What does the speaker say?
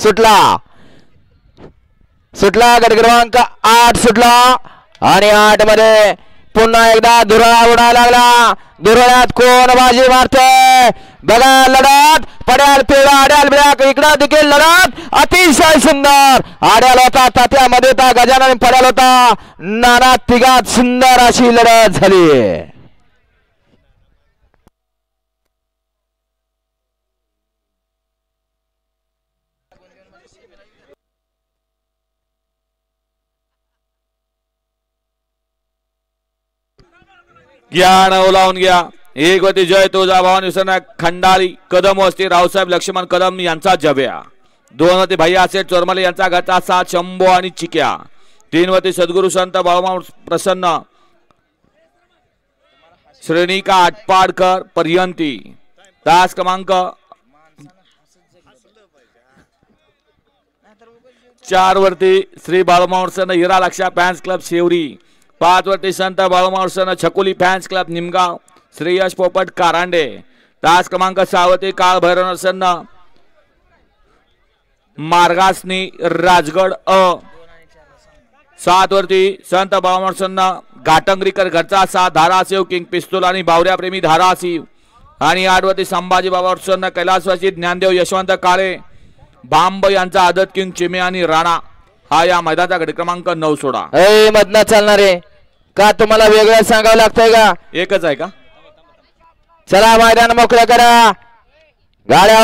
सुटला सुटला गट क्रमांक 8 सुटला आणि 8 मध्ये पुन्हा एकदा धुरळा उडा लागला धुरळ्यात कोण बाजी मारते बघा लढत पड्याल पिवळा आड्याल ब्लॅक इकडे देखील लढत अतिशय सुंदर आड्याल होता तात्यामध्ये होता गजानन पड्याल होता नाना तिघात सुंदर अशी लढत झाली घ्या नाव लावून घ्या एक वरती जय तुळजाभवानी खंडाळी कदम वस्ती रावसाहेब लक्ष्मण कदम यांचा जब्या 2 वरती भैया सेठ चोरमले यांचा गटा 7 शंभू आणि चिक्या 3 वरती सद्गुरु संत बाळूमामा प्रसन्न श्रेणिका आटपाडकर पर्यंती तास क्रमांक 4 वरती श्री बाळूमामा हिरा लक्षा फॅन्स क्लब शेवरी 5 वरती संत बाळूमामा छकुली फॅन्स क्लब निमगाव श्रेयश पोपट कारांडे तास क्रमांक 6 वरती काळ भैरव नरसन्न मार्गासनी राजगड अ 7 वरती संत बाळूमामा घाटंगरीकर घरचा 7 धाराशिव किंग पिस्तूल आणि बावऱ्या प्रेमी धाराशिव आणि 8 वरती संभाजी बाबा कैलासवासी ज्ञानदेव यशवंत काळे बांब यांचा आदत किंग चिमे आणि राणा हा या मैदानाचा गट क्रमांक 9 सोडा मधनं चालणारे का तुम्हाला वेगळं सांगावं लागतंय का एकच आहे का चला मैदान मोकळं करा गाड्या